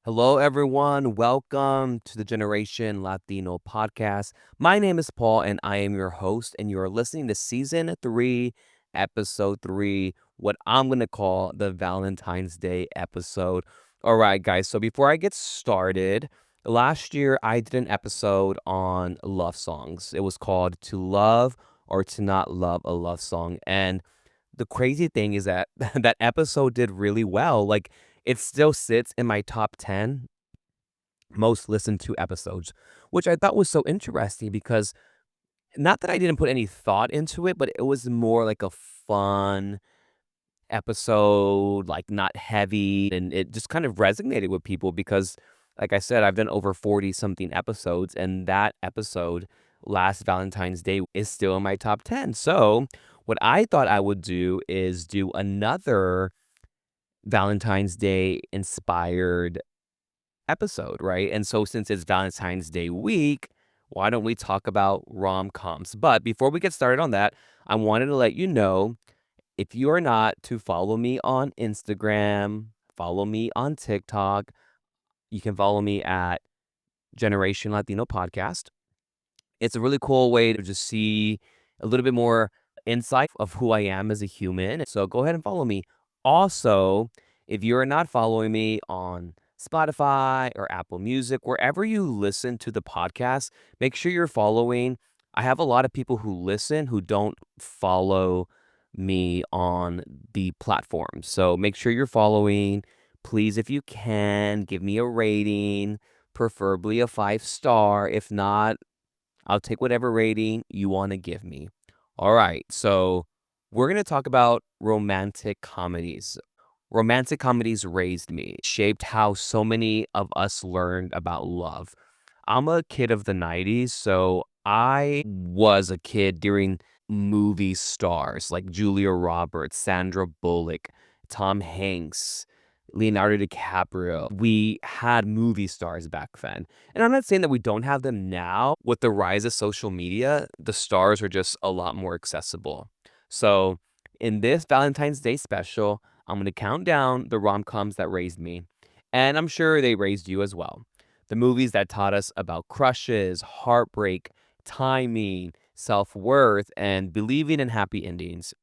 Hello, everyone. Welcome to the Generation Latino podcast. My name is Paul, and I am your host, and you are listening to season 3, episode 3, what I'm going to call the Valentine's Day episode. All right, guys. So before I get started, last year I did an episode on love songs. It was called To Love or To Not Love a Love Song. And the crazy thing is that that episode did really well. Like, it still sits in my top 10 most listened to episodes, which I thought was so interesting because not that I didn't put any thought into it, but it was more like a fun episode, like not heavy. And it just kind of resonated with people because, like I said, I've done over 40 something episodes, and that episode, last Valentine's Day, is still in my top 10. So, what I thought I would do is do another Valentine's Day inspired episode, right? And so since it's Valentine's Day week, why don't we talk about rom-coms? But before we get started on that, I wanted to let you know, if you are not, to follow me on Instagram, follow me on TikTok. You can follow me at Generation Latino Podcast. It's a really cool way to just see a little bit more insight of who I am as a human. So go ahead and follow me. Also, if you're not following me on Spotify or Apple Music, wherever you listen to the podcast, make sure you're following. I have a lot of people who listen who don't follow me on the platform. So make sure you're following. Please, if you can, give me a rating, preferably a 5 star. If not, I'll take whatever rating you want to give me. All right. So we're going to talk about romantic comedies. Romantic comedies raised me, shaped how so many of us learned about love. I'm a kid of the 90s, so I was a kid during movie stars like Julia Roberts, Sandra Bullock, Tom Hanks, Leonardo DiCaprio. We had movie stars back then. And I'm not saying that we don't have them now. With the rise of social media, the stars are just a lot more accessible. So, in this Valentine's Day special, I'm going to count down the rom-coms that raised me. And I'm sure they raised you as well. The movies that taught us about crushes, heartbreak, timing, self worth, and believing in happy endings.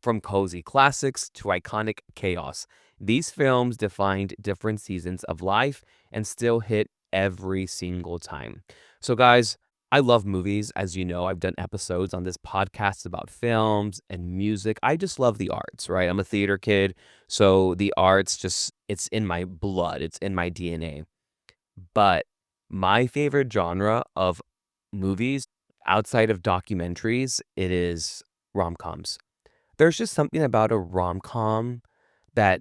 From cozy classics to iconic chaos, these films defined different seasons of life and still hit every single time. So, guys, I love movies. As you know, I've done episodes on this podcast about films and music. I just love the arts, right? I'm a theater kid. So, the arts just, it's in my blood, it's in my DNA. But my favorite genre of movies outside of documentaries, it is rom-coms. There's just something about a rom-com that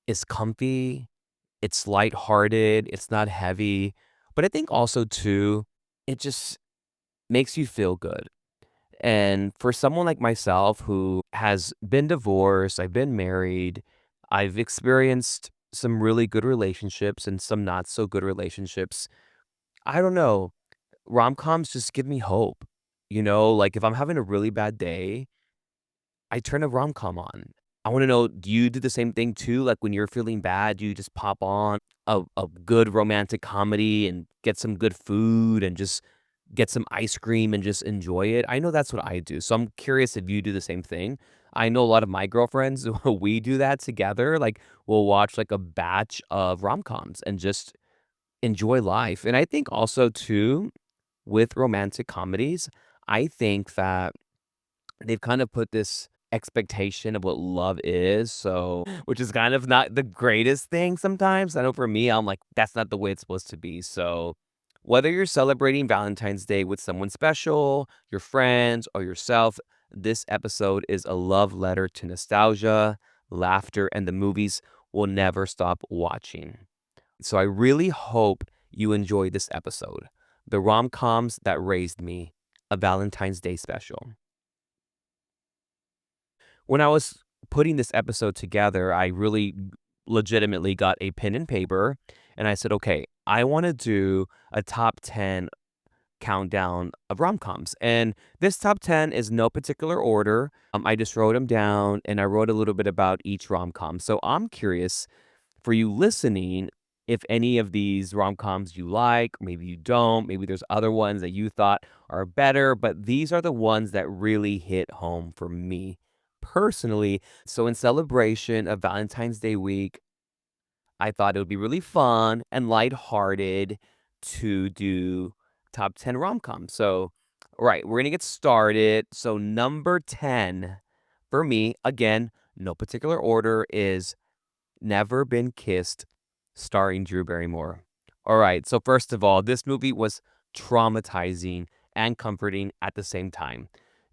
is comfy, it's lighthearted, it's not heavy, but I think also too, it just makes you feel good. And for someone like myself who has been divorced, I've been married, I've experienced some really good relationships and some not so good relationships. I don't know, rom-coms just give me hope. Like if I'm having a really bad day, I turn a rom-com on. I wanna know, do you do the same thing too? Like, when you're feeling bad, do you just pop on a good romantic comedy and get some good food and just get some ice cream and just enjoy it? I know that's what I do, so I'm curious if you do the same thing. I know a lot of my girlfriends, we do that together, like, we'll watch, like, a batch of rom-coms and just enjoy life, and I think also too, with romantic comedies, I think that they've kind of put this expectation of what love is, so which is kind of not the greatest thing sometimes. I know for me, I'm like, that's not the way it's supposed to be. So whether you're celebrating Valentine's Day with someone special, your friends, or yourself, this episode is a love letter to nostalgia, laughter, and the movies we'll never stop watching. So I really hope you enjoy this episode. The rom-coms that raised me, a Valentine's Day special. When I was putting this episode together, I really legitimately got a pen and paper and I said, okay, I want to do a top 10 countdown of rom-coms. And this top 10 is no particular order. I just wrote them down and I wrote a little bit about each rom-com. So I'm curious for you listening, if any of these rom-coms you like, maybe you don't, maybe there's other ones that you thought are better, but these are the ones that really hit home for me personally. So in celebration of Valentine's Day week, I thought it would be really fun and lighthearted to do top 10 rom-coms. So, right, we're gonna get started. So number 10 for me, again, no particular order, is Never Been Kissed, starring Drew Barrymore. All right, so first of all, this movie was traumatizing and comforting at the same time.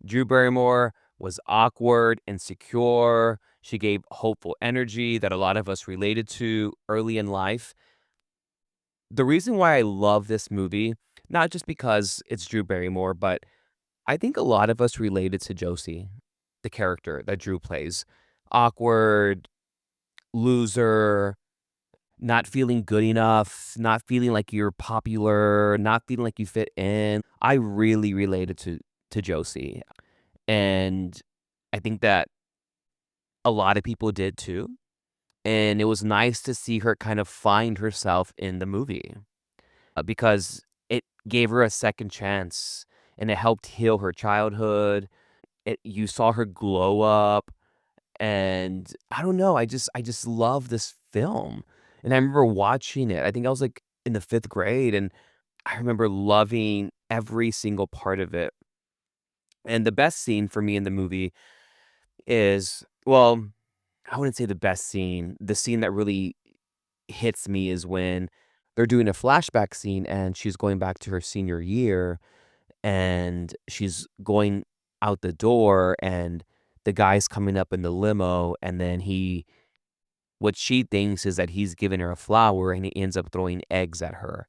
Drew Barrymore was awkward, insecure. She gave hopeful energy that a lot of us related to early in life. The reason why I love this movie, not just because it's Drew Barrymore, but I think a lot of us related to Josie, the character that Drew plays. Awkward, loser, not feeling good enough, not feeling like you're popular, not feeling like you fit in. I really related to Josie, and I think that a lot of people did too, and it was nice to see her kind of find herself in the movie, because it gave her a second chance, and it helped heal her childhood. You saw her glow up, and I don't know, I just love this film, and I remember watching it. I think I was, like, in the 5th grade, and I remember loving every single part of it, and the best scene for me in the movie is, well, I wouldn't say the best scene. The scene that really hits me is when they're doing a flashback scene, and she's going back to her senior year, and she's going out the door, and the guy's coming up in the limo, and then what she thinks is that he's giving her a flower, and he ends up throwing eggs at her.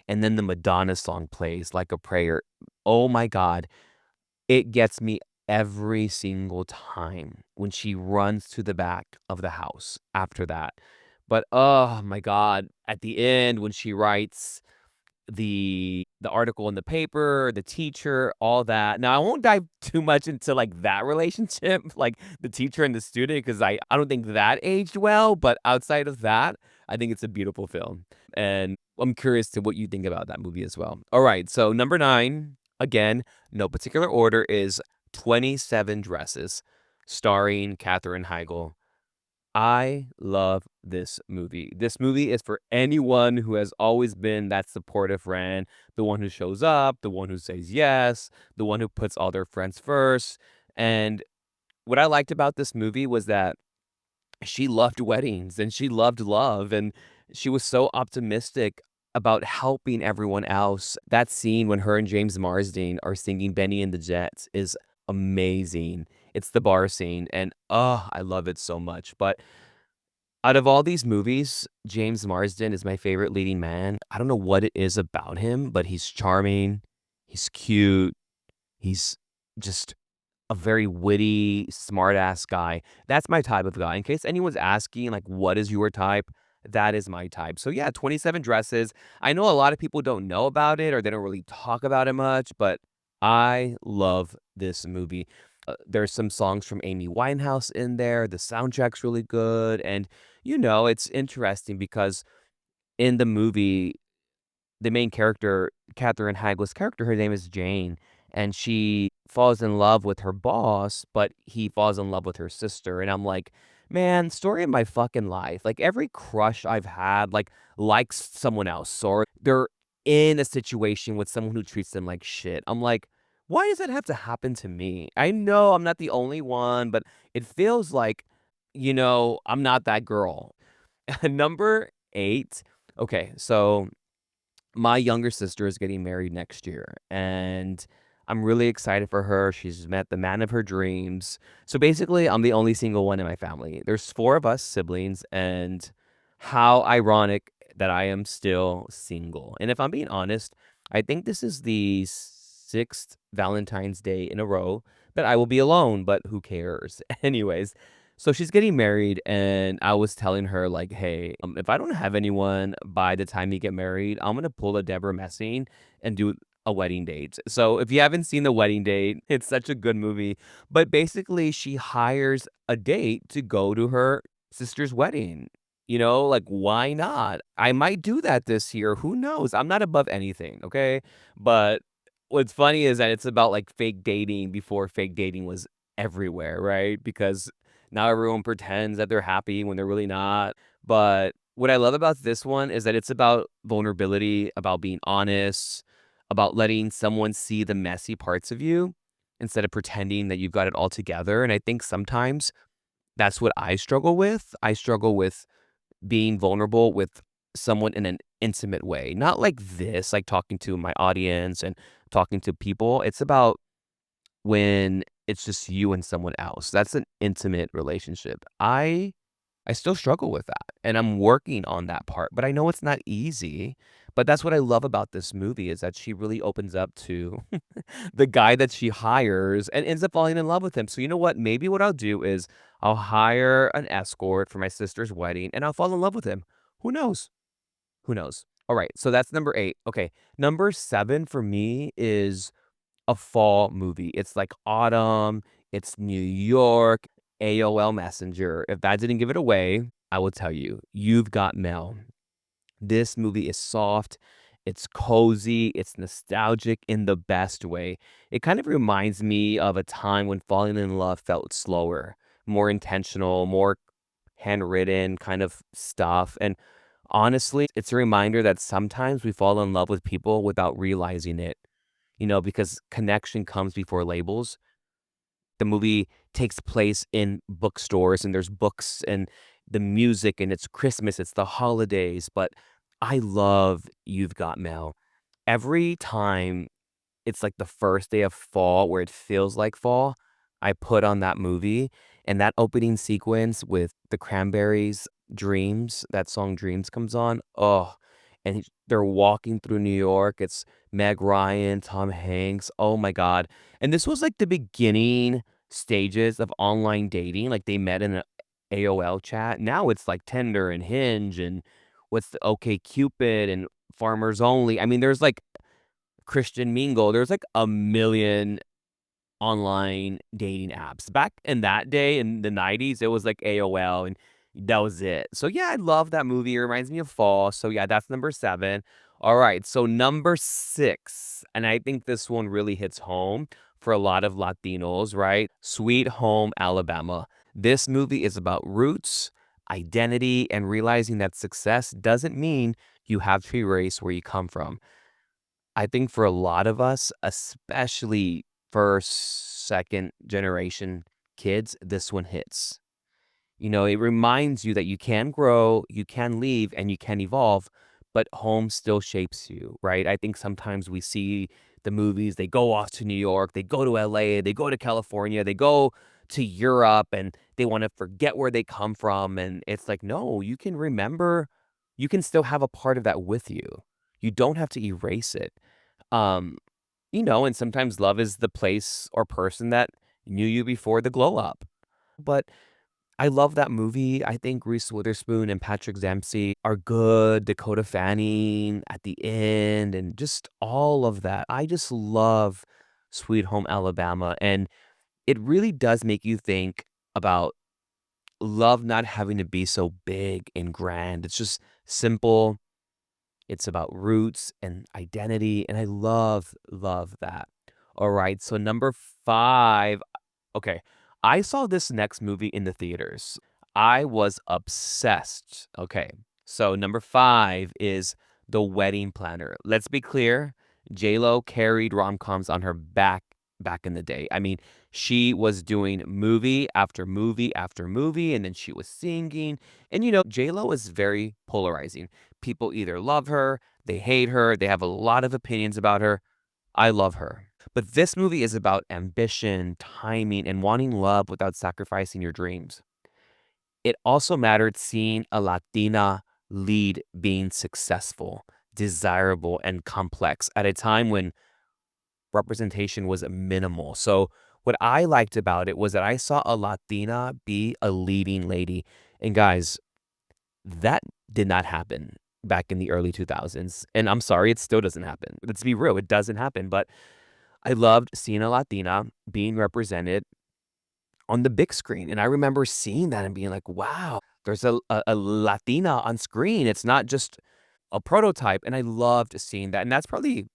And then the Madonna song plays, Like a Prayer. Oh my god, it gets me every single time when she runs to the back of the house after that. But, oh my god, at the end, when she writes the article in the paper, the teacher, all that. Now, I won't dive too much into, like, that relationship, like, the teacher and the student, because I don't think that aged well, but outside of that, I think it's a beautiful film, and I'm curious to what you think about that movie as well. Alright, so number 9, again, no particular order, is 27 Dresses, starring Katherine Heigl. I love this movie. This movie is for anyone who has always been that supportive friend, the one who shows up, the one who says yes, the one who puts all their friends first. And what I liked about this movie was that she loved weddings and she loved love, and she was so optimistic about helping everyone else. That scene when her and James Marsden are singing Benny and the Jets is amazing. It's the bar scene, and oh, I love it so much. But out of all these movies, James Marsden is my favorite leading man. I don't know what it is about him, but he's charming, he's cute, he's just a very witty, smart-ass guy. That's my type of guy. In case anyone's asking, like, what is your type? That is my type. So yeah, 27 Dresses. I know a lot of people don't know about it or they don't really talk about it much, but I love this movie. There's some songs from Amy Winehouse in there. The soundtrack's really good. And, it's interesting because in the movie, the main character, Katherine Heigl's character, her name is Jane, and she falls in love with her boss, but he falls in love with her sister. And I'm like, man, story of my fucking life. Like every crush I've had, like, likes someone else, or they're in a situation with someone who treats them like shit. I'm like, why does that have to happen to me? I know I'm not the only one, but it feels like, I'm not that girl. Number 8. Okay, so my younger sister is getting married next year, and I'm really excited for her. She's met the man of her dreams. So basically, I'm the only single one in my family. There's 4 of us siblings, and how ironic that I am still single. And if I'm being honest, I think this is the 6th Valentine's Day in a row that I will be alone, but who cares? Anyways, so she's getting married, and I was telling her, like, hey, if I don't have anyone by the time you get married, I'm gonna pull a Deborah Messing and do a wedding date. So if you haven't seen The Wedding Date, it's such a good movie. But basically, she hires a date to go to her sister's wedding. Like, why not? I might do that this year, who knows? I'm not above anything, okay? But what's funny is that it's about, like, fake dating before fake dating was everywhere, right? Because now everyone pretends that they're happy when they're really not. But what I love about this one is that it's about vulnerability, about being honest, about letting someone see the messy parts of you instead of pretending that you've got it all together. And I think sometimes that's what I struggle with. I struggle with being vulnerable with someone in an intimate way, not like this, like talking to my audience and talking to people. It's about when it's just you and someone else. That's an intimate relationship. I still struggle with that, and I'm working on that part, but I know it's not easy. But that's what I love about this movie is that she really opens up to the guy that she hires and ends up falling in love with him. So you know what? Maybe what I'll do is I'll hire an escort for my sister's wedding and I'll fall in love with him. Who knows? Who knows? All right, so that's number 8. Okay, number 7 for me is a fall movie. It's like autumn, it's New York, AOL Messenger. If that didn't give it away, I will tell you, You've Got Mail. This movie is soft, it's cozy, it's nostalgic in the best way. It kind of reminds me of a time when falling in love felt slower, more intentional, more handwritten kind of stuff. And honestly, it's a reminder that sometimes we fall in love with people without realizing it, because connection comes before labels. The movie takes place in bookstores, and there's books and the music, and it's Christmas, it's the holidays, but I love You've Got Mail. Every time it's like the first day of fall where it feels like fall, I put on that movie, and that opening sequence with the Cranberries' Dreams, that song Dreams comes on, oh, and they're walking through New York, it's Meg Ryan, Tom Hanks, oh my god, and this was, like, the beginning stages of online dating, like, they met in a AOL chat, now it's, like, Tinder and Hinge and what's the OkCupid and Farmers Only, I mean, there's, like, Christian Mingle, there's, like, a million online dating apps. Back in that day, in the '90s, it was, like, AOL, and that was it. So, yeah, I love that movie, it reminds me of fall, so, yeah, that's number 7. Alright, so number 6, and I think this one really hits home for a lot of Latinos, right? Sweet Home Alabama. This movie is about roots, identity, and realizing that success doesn't mean you have to erase where you come from. I think for a lot of us, especially first, second generation kids, this one hits. It reminds you that you can grow, you can leave, and you can evolve, but home still shapes you, right? I think sometimes we see the movies, they go off to New York, they go to LA, they go to California, they go to Europe, and they want to forget where they come from. And it's like, no, you can remember, you can still have a part of that with you. You don't have to erase it. Um, and sometimes love is the place or person that knew you before the glow up. But I love that movie. I think Reese Witherspoon and Patrick Dempsey are good. Dakota Fanning at the end and just all of that. I just love Sweet Home Alabama. And it really does make you think about love not having to be so big and grand. It's just simple. It's about roots and identity. And I love that. All right. So, number 5. Okay. I saw this next movie in the theaters. I was obsessed. Okay. So number 5 is The Wedding Planner. Let's be clear, J-Lo carried rom-coms on her back in the day. I mean, she was doing movie after movie after movie, and then she was singing. And J-Lo is very polarizing. People either love her, they hate her, they have a lot of opinions about her. I love her. But this movie is about ambition, timing, and wanting love without sacrificing your dreams. It also mattered seeing a Latina lead being successful, desirable, and complex at a time when representation was minimal. So, what I liked about it was that I saw a Latina be a leading lady. And guys, that did not happen back in the early 2000s. And I'm sorry, it still doesn't happen. Let's be real, it doesn't happen. But I loved seeing a Latina being represented on the big screen, and I remember seeing that and being like, "Wow." there's a Latina on screen. It's not just a prototype, and I loved seeing that, and that's probably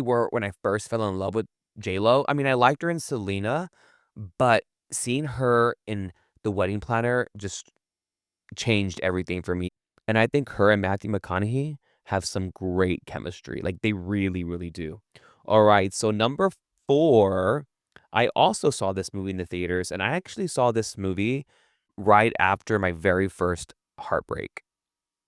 where when I first fell in love with J-Lo. I mean, I liked her in Selena, but seeing her in The Wedding Planner just changed everything for me, and I think her and Matthew McConaughey have some great chemistry, like, they really, really do. Alright, so number 4, I also saw this movie in the theaters, and I actually saw this movie right after my very first heartbreak,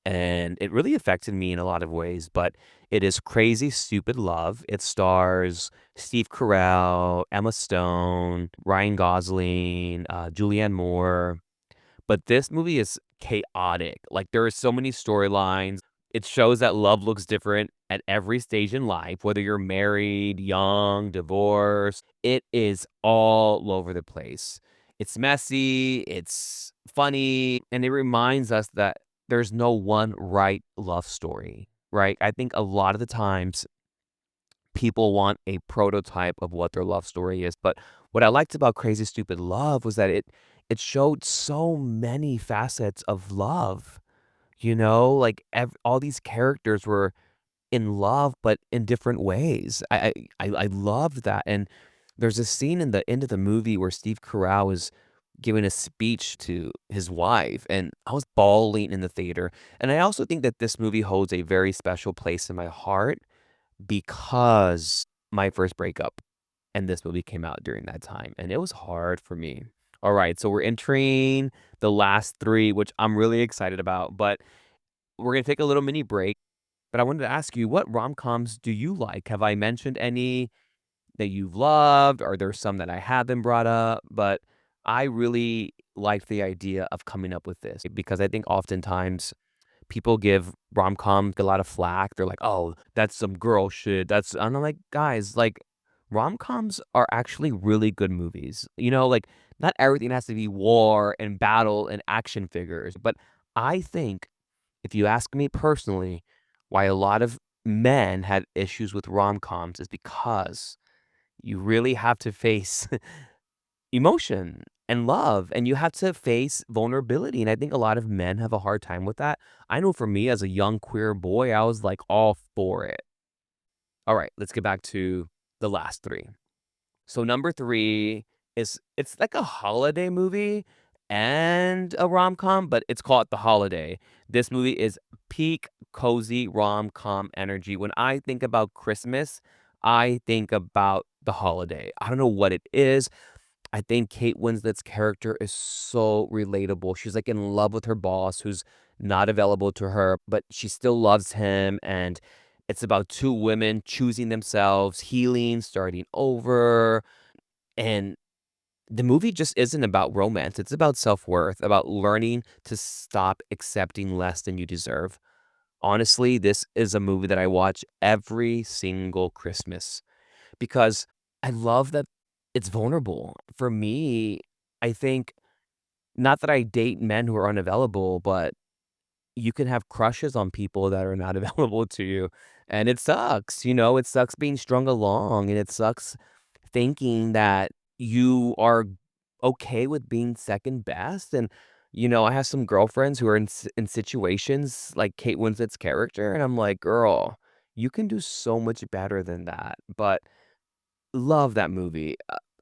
and it really affected me in a lot of ways, but it is Crazy Stupid Love. It stars Steve Carell, Emma Stone, Ryan Gosling, Julianne Moore. But this movie is chaotic. Like, there are so many storylines. It shows that love looks different at every stage in life, whether you're married, young, divorced. It is all over the place. It's messy, it's funny, and it reminds us that there's no one right love story, right? I think a lot of the times people want a prototype of what their love story is. But what I liked about Crazy Stupid Love was that it showed so many facets of love. Like all these characters were in love, but in different ways. I loved that. And there's a scene in the end of the movie where Steve Carell is giving a speech to his wife, and I was bawling in the theater. And I also think that this movie holds a very special place in my heart because my first breakup and this movie came out during that time, and it was hard for me. Alright, so we're entering the last 3, which I'm really excited about, but we're gonna take a little mini break, but I wanted to ask you, what rom-coms do you like? Have I mentioned any that you've loved? Are there some that I haven't brought up? But I really like the idea of coming up with this because I think oftentimes people give rom-coms a lot of flack. They're like, "Oh, that's some girl shit. That's" and I'm like, "Guys, like, rom-coms are actually really good movies." Like, not everything has to be war and battle and action figures, but I think, if you ask me personally, why a lot of men had issues with rom-coms is because you really have to face emotion and love, and you have to face vulnerability, and I think a lot of men have a hard time with that. I know for me as a young queer boy, I was, like, all for it. Alright, let's get back to the last 3. So number 3 it's like a holiday movie and a rom-com, but it's called The Holiday. This movie is peak cozy rom-com energy. When I think about Christmas, I think about The Holiday. I don't know what it is. I think Kate Winslet's character is so relatable. She's, like, in love with her boss who's not available to her, but she still loves him, and it's about 2 women choosing themselves, healing, starting over, and the movie just isn't about romance, it's about self-worth, about learning to stop accepting less than you deserve. Honestly, this is a movie that I watch every single Christmas because I love that it's vulnerable. For me, I think not that I date men who are unavailable, but you can have crushes on people that are not available to you, and it sucks, it sucks being strung along, and it sucks thinking that you are okay with being second best, and, I have some girlfriends who are in situations like Kate Winslet's character, and I'm like, "Girl, you can do so much better than that," but love that movie.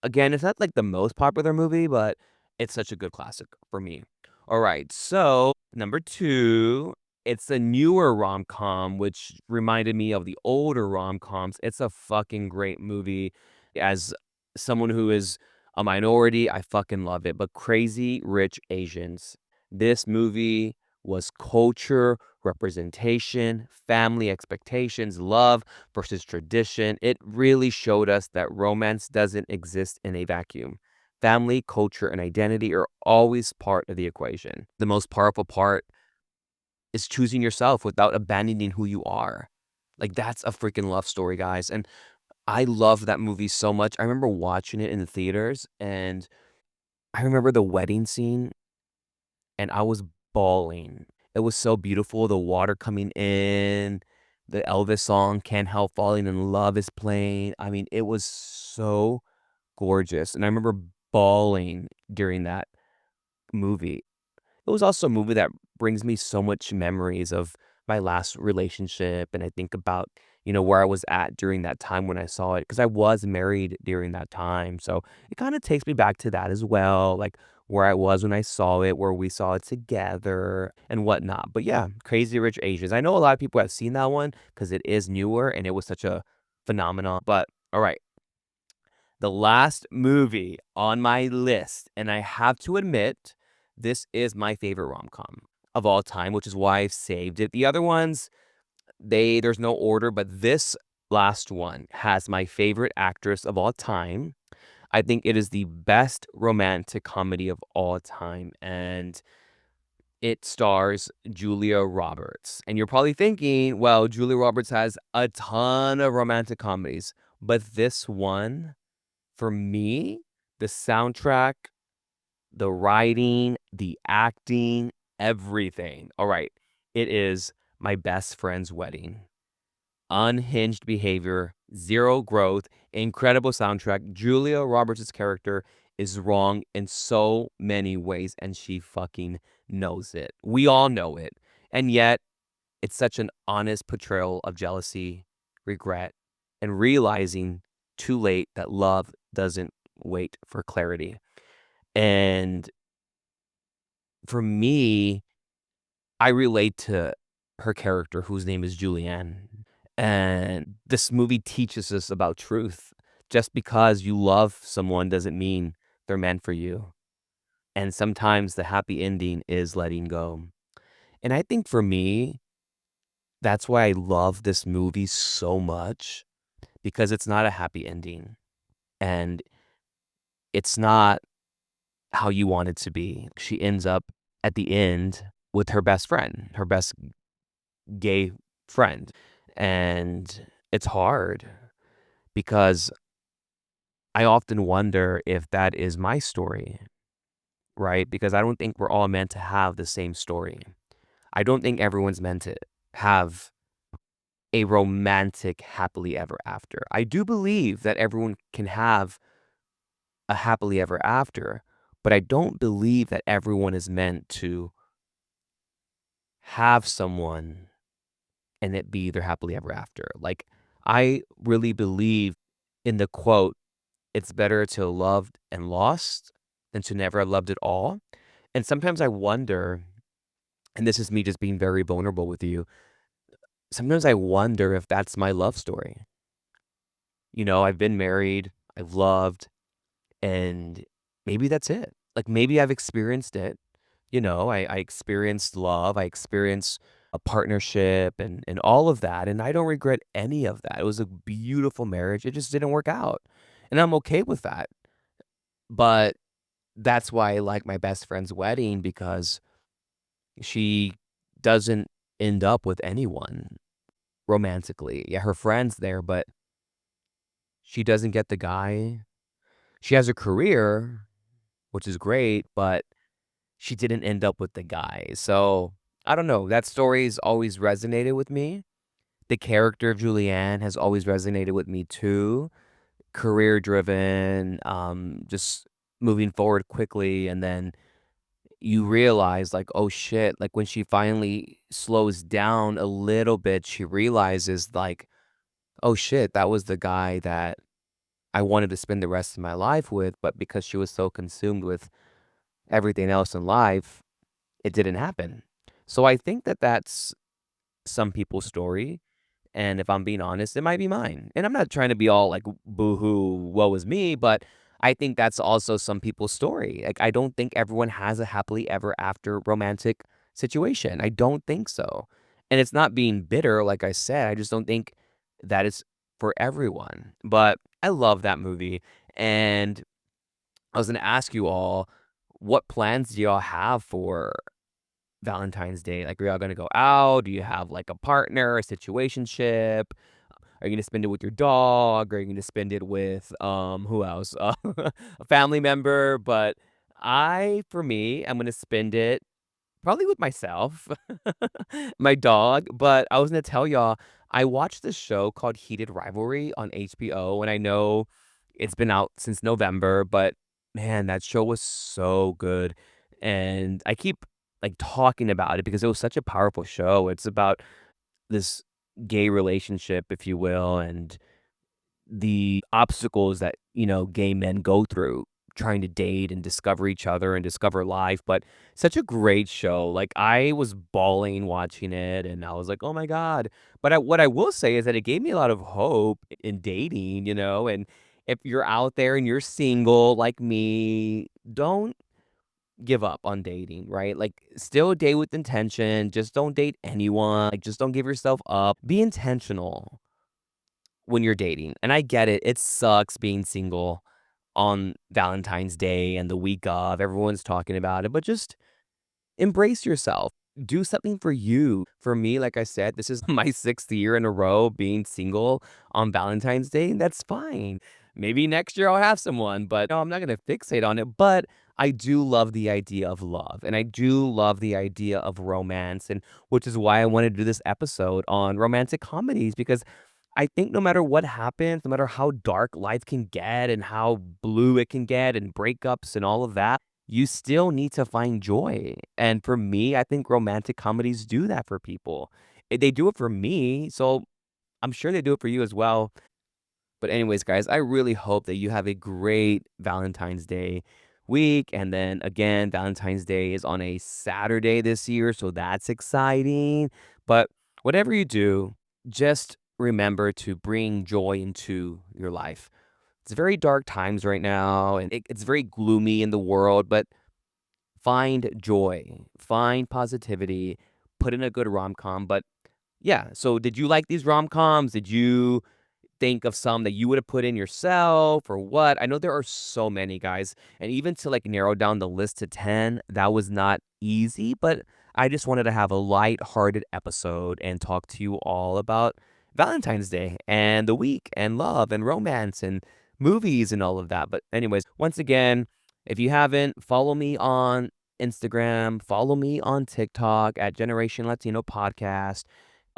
Again, it's not, like, the most popular movie, but it's such a good classic for me. Alright, so number 2, it's a newer rom-com, which reminded me of the older rom-coms. It's a fucking great movie. As someone who is a minority, I fucking love it, but Crazy Rich Asians. This movie was culture, representation, family expectations, love versus tradition. It really showed us that romance doesn't exist in a vacuum. Family, culture, and identity are always part of the equation. The most powerful part is choosing yourself without abandoning who you are. Like, that's a freaking love story, guys. And I love that movie so much. I remember watching it in the theaters, and I remember the wedding scene, and I was bawling. It was so beautiful, the water coming in, the Elvis song, "Can't Help Falling in Love" is playing. I mean, it was so gorgeous, and I remember bawling during that movie. it was also a movie that brings me so much memories of my last relationship, and I think about, where I was at during that time when I saw it, because I was married during that time, so it kinda takes me back to that as well, like, where I was when I saw it, where we saw it together and whatnot. But yeah, Crazy Rich Asians. I know a lot of people have seen that one because it is newer and it was such a phenomenon. But all right, the last movie on my list, and I have to admit, this is my favorite rom-com of all time, which is why I've saved it. The other ones, there's no order, but this last one has my favorite actress of all time. I think it is the best romantic comedy of all time, and it stars Julia Roberts. And you're probably thinking, well, Julia Roberts has a ton of romantic comedies, but this one, for me, the soundtrack, the writing, the acting, everything. All right, it is My Best Friend's Wedding. Unhinged behavior, zero growth, incredible soundtrack. Julia Roberts' character is wrong in so many ways, and she fucking knows it. We all know it. And yet, it's such an honest portrayal of jealousy, regret, and realizing too late that love doesn't wait for clarity. And for me, I relate to her character, whose name is Julianne. And this movie teaches us about truth. Just because you love someone doesn't mean they're meant for you. And sometimes the happy ending is letting go. And I think for me, that's why I love this movie so much, because it's not a happy ending. And it's not how you want it to be. She ends up at the end with her best friend, her best gay friend. And it's hard because I often wonder if that is my story, right? Because I don't think we're all meant to have the same story. I don't think everyone's meant to have a romantic happily ever after. I do believe that everyone can have a happily ever after, but I don't believe that everyone is meant to have someone and it be their happily ever after. Like, I really believe in the quote, "It's better to have loved and lost than to never have loved at all." And sometimes I wonder, and this is me just being very vulnerable with you, sometimes I wonder if that's my love story. I've been married, I've loved, and maybe that's it. Like, maybe I've experienced it. I experienced love, I experienced a partnership and all of that, and I don't regret any of that. It was a beautiful marriage. It just didn't work out. And I'm okay with that. But that's why I like My Best Friend's Wedding, because she doesn't end up with anyone romantically. Yeah, her friend's there, but she doesn't get the guy. She has a career, which is great, but she didn't end up with the guy. So, I don't know, that story's always resonated with me. The character of Julianne has always resonated with me too. Career driven, just moving forward quickly, and then you realize, like, "Oh, shit," like, when she finally slows down a little bit, she realizes, like, "Oh, shit, that was the guy that I wanted to spend the rest of my life with," but because she was so consumed with everything else in life, it didn't happen. So I think that that's some people's story, and if I'm being honest, it might be mine. And I'm not trying to be all like, "Boo-hoo, woe is me," but I think that's also some people's story. Like, I don't think everyone has a happily ever after romantic situation. I don't think so. And it's not being bitter, like I said, I just don't think that is for everyone. But I love that movie, and I was gonna ask you all, what plans do y'all have for Valentine's Day? Like, are y'all gonna go out? Do you have, like, a partner, a situationship? Are you gonna spend it with your dog? Are you gonna spend it with, who else? A family member? But for me, I'm gonna spend it probably with myself, my dog, but I was gonna tell y'all, I watched this show called Heated Rivalry on HBO, and I know it's been out since November, but man, that show was so good, and I keep like, talking about it because it was such a powerful show. It's about this gay relationship, if you will, and the obstacles that, gay men go through trying to date and discover each other and discover life, but such a great show. Like, I was bawling watching it, and I was like, "Oh my god." But what I will say is that it gave me a lot of hope in dating, and if you're out there and you're single like me, don't give up on dating, right? Like, still date with intention, just don't date anyone, like, just don't give yourself up. Be intentional when you're dating, and I get it, it sucks being single on Valentine's Day and the week of, everyone's talking about it, but just embrace yourself. Do something for you. For me, like I said, this is my 6th year in a row being single on Valentine's Day, and that's fine. Maybe next year I'll have someone, but no, I'm not gonna fixate on it, but I do love the idea of love, and I do love the idea of romance, and which is why I wanted to do this episode on romantic comedies because I think no matter what happens, no matter how dark life can get and how blue it can get and breakups and all of that, you still need to find joy. And for me, I think romantic comedies do that for people. They do it for me, so I'm sure they do it for you as well. But anyways, guys, I really hope that you have a great Valentine's Day week. And then again, Valentine's Day is on a Saturday this year, so that's exciting. But whatever you do, just remember to bring joy into your life. It's very dark times right now, and it's very gloomy in the world, but find joy, find positivity, put in a good rom-com. But yeah, so did you like these rom-coms? Did you think of some that you would have put in yourself or what? I know there are so many, guys, and even to, like, narrow down the list to 10, that was not easy, but I just wanted to have a light-hearted episode and talk to you all about Valentine's Day and the week and love and romance and movies and all of that. But anyways, once again, if you haven't, follow me on Instagram, follow me on TikTok at Generation Latino Podcast.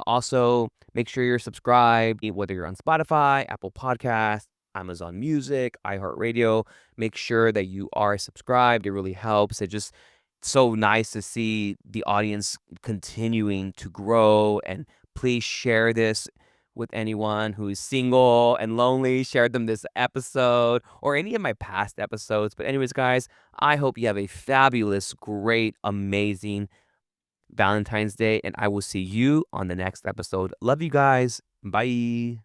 Also, make sure you're subscribed, whether you're on Spotify, Apple Podcasts, Amazon Music, iHeartRadio. Make sure that you are subscribed. It really helps. It's just so nice to see the audience continuing to grow. And please share this with anyone who is single and lonely. Share them this episode or any of my past episodes. But, anyways, guys, I hope you have a fabulous, great, amazing Valentine's Day, and I will see you on the next episode. Love you guys. Bye.